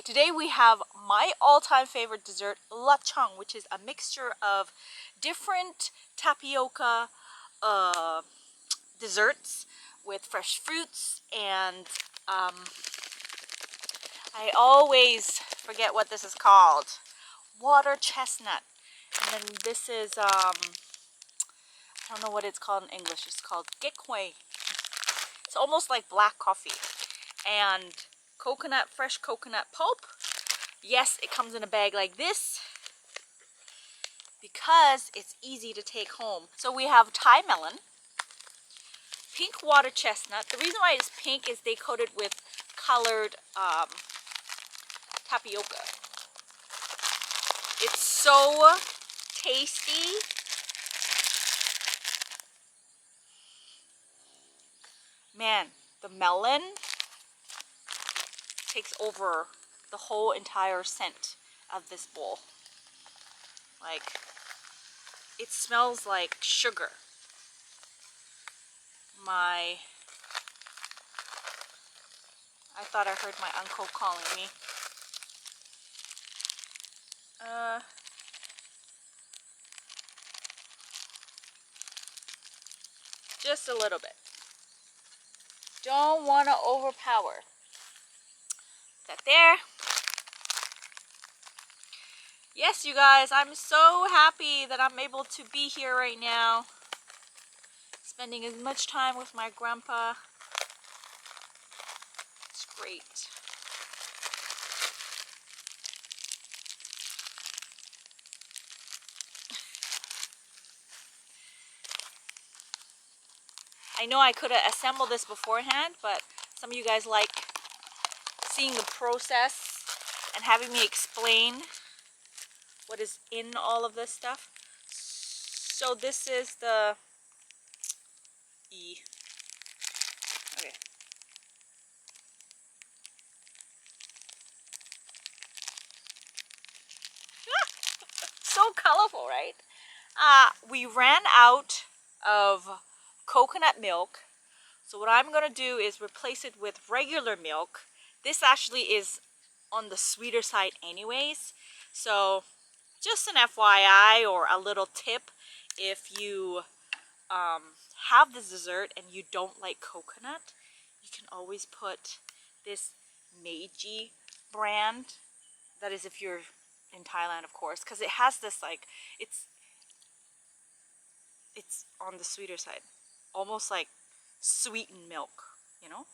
Okay, today we have my all-time favorite dessert, lachang, which is a mixture of different tapioca desserts with fresh fruits, and I always forget what this is called. Water chestnut. And then this is I don't know what it's called in English. It's called gekhui. It's almost like black coffee. And coconut, fresh coconut pulp. Yes, it comes in a bag like this because it's easy to take home. So we have Thai melon, pink water chestnut. The reason why it's pink is they coat it with colored tapioca. It's so tasty. Man, the melon takes over the whole entire scent of this bowl. Like, it smells like sugar. I thought I heard my uncle calling me. Just a little bit. Don't want to overpower. That there. Yes, you guys, I'm so happy that I'm able to be here right now. Spending as much time with my grandpa. It's great. I know I could have assembled this beforehand, but some of you guys like seeing the process and having me explain what is in all of this stuff. So this is the Okay. So colorful, right? We ran out of coconut milk. So what I'm going to do is replace it with regular milk. This actually is on the sweeter side anyways. So just an FYI or a little tip, if you have this dessert and you don't like coconut, you can always put this Meiji brand. That is if you're in Thailand, of course, because it has this, like, it's on the sweeter side, almost like sweetened milk, you know.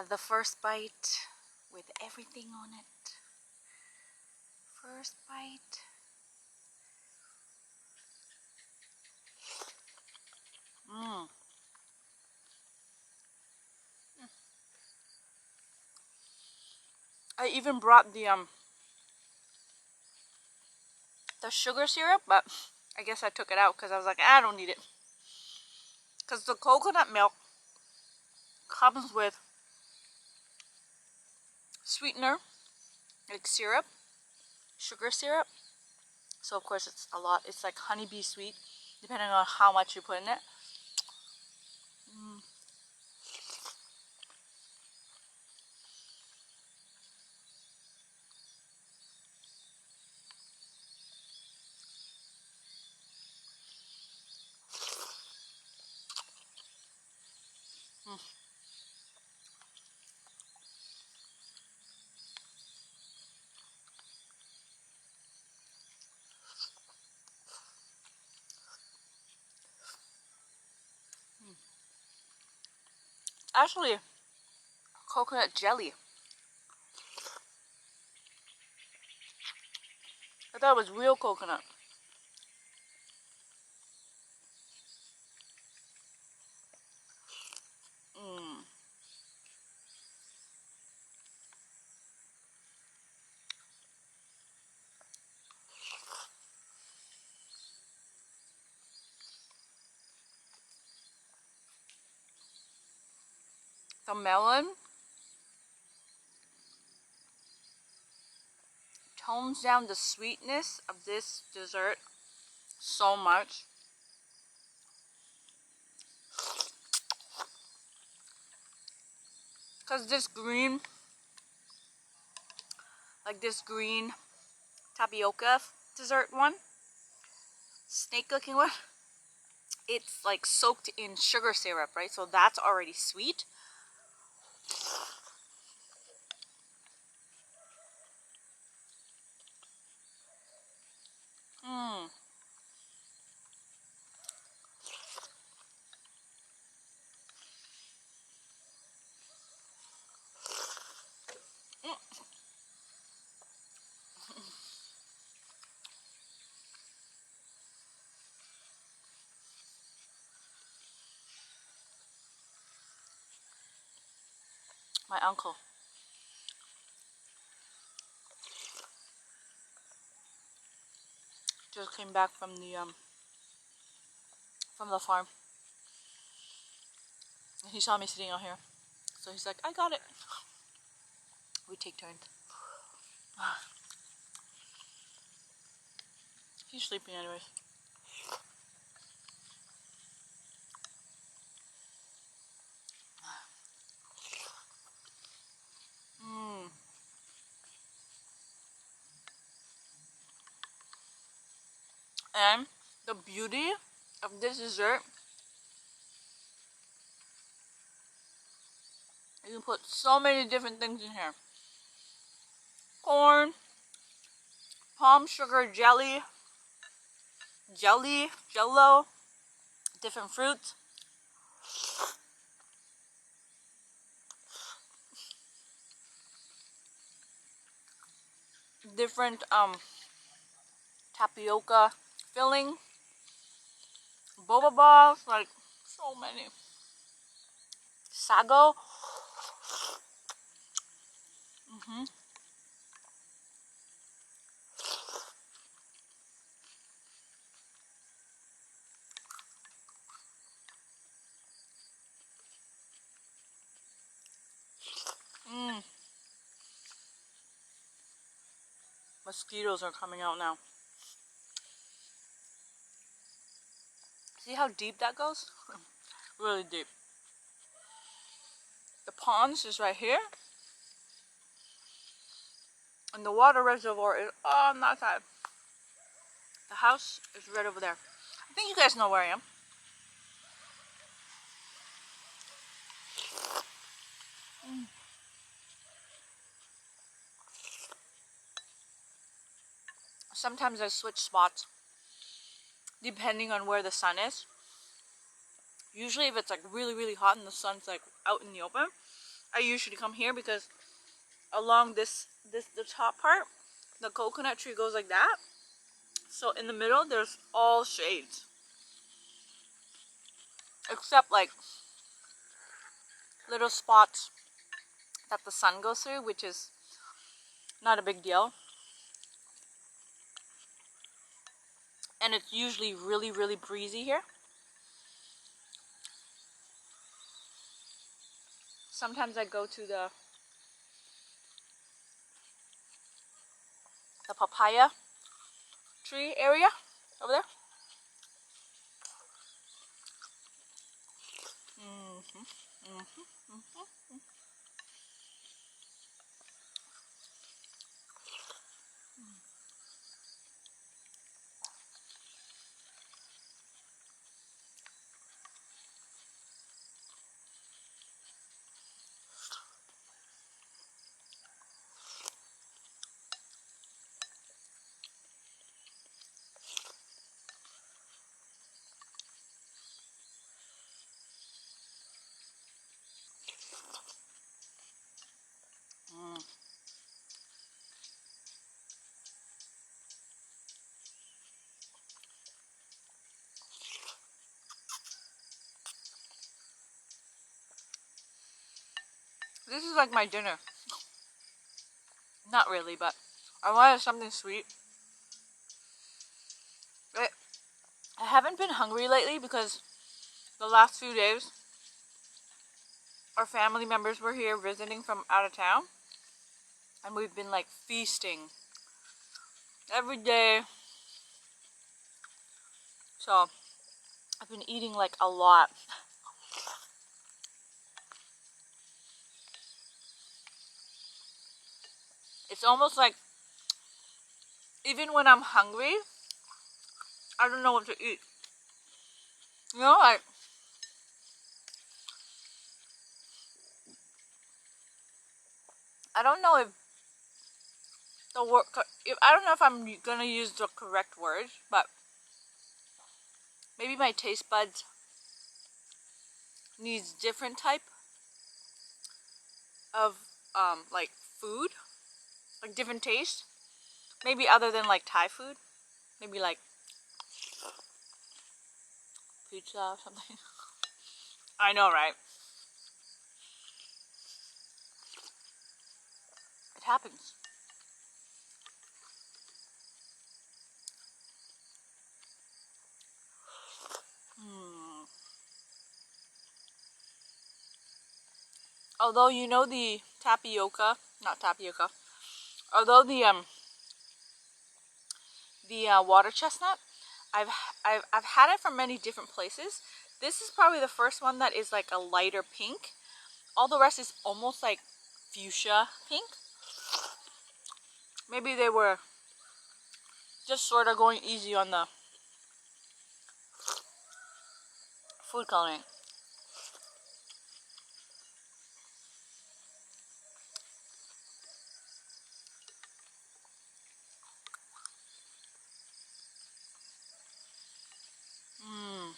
The first bite with everything on it. First bite. I even brought the sugar syrup, but I guess I took it out because I was like, I don't need it. Because the coconut milk comes with sweetener, like syrup, sugar syrup. So of course it's a lot. It's like honeybee sweet, depending on how much you put in it. Actually, coconut jelly. I thought it was real coconut. The melon tones down the sweetness of this dessert so much. Because this green, like this green tapioca dessert one, snake looking one, it's like soaked in sugar syrup, right? So that's already sweet. Mmm. My uncle just came back from the farm. He saw me sitting out here, so he's like, "I got it." We take turns. He's sleeping anyways. Mmm. And the beauty of this dessert, you can put so many different things in here. Corn, palm sugar jelly, jello, different fruits. Different tapioca filling, boba balls, like so many. Sago. Mmm. Mosquitoes are coming out now. See how deep that goes? Really deep. The pond's is right here. And the water reservoir is on that side. The house is right over there. I think you guys know where I am. Sometimes I switch spots depending on where the sun is. Usually if it's like really hot and the sun's like out in the open, I usually come here because along the top part, the coconut tree goes like that. So in the middle there's all shades. Except like little spots that the sun goes through, which is not a big deal. And it's usually really breezy here. Sometimes I go to the papaya tree area over there. This is like my dinner. Not really, but I wanted something sweet. I haven't been hungry lately because the last few days our family members were here visiting from out of town, and we've been like feasting every day. So I've been eating like a lot. It's almost like even when I'm hungry, I don't know what to eat. You know, like I don't know if the word, if I don't know if I'm gonna use the correct word, but maybe my taste buds needs different type of like food, like different taste. Maybe other than like Thai food, maybe like pizza or something. I know, right? It happens. Hmm. Although you know the tapioca, not tapioca. Although the water chestnut, I've, I've had it from many different places. This is probably the first one that is like a lighter pink. All the rest is almost like fuchsia pink. Maybe they were just sort of going easy on the food coloring. Mm.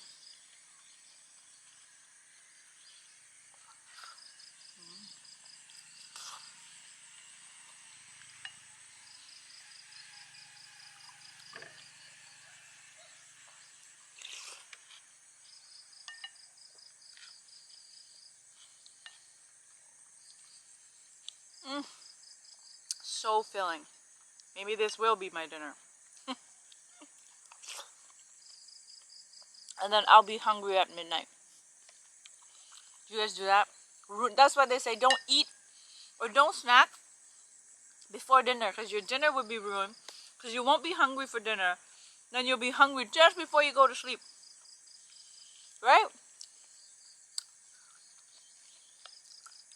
Mm. So filling. Maybe this will be my dinner. And then I'll be hungry at midnight. You guys do that? That's why they say don't eat or don't snack before dinner, because your dinner will be ruined, because you won't be hungry for dinner. Then you'll be hungry just before you go to sleep. Right?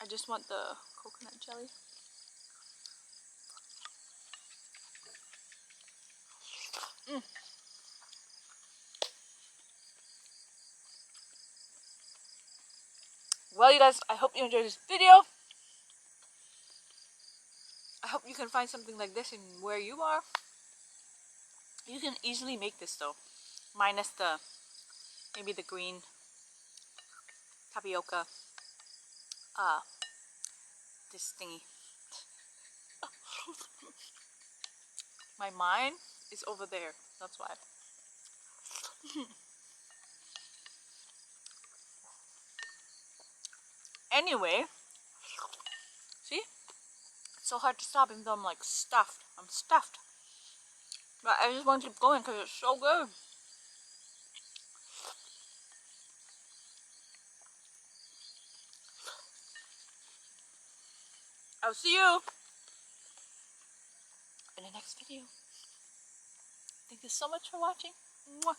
I just want the coconut jelly. Mm. Well, you guys, I hope you enjoyed this video. I hope you can find something like this in where you are. You can easily make this though, minus the maybe the green tapioca. This thingy. My mind is over there. That's why. Anyway, see, it's so hard to stop even though I'm like stuffed. I'm stuffed. But I just want to keep going because it's so good. I'll see you in the next video. Thank you so much for watching. Mwah.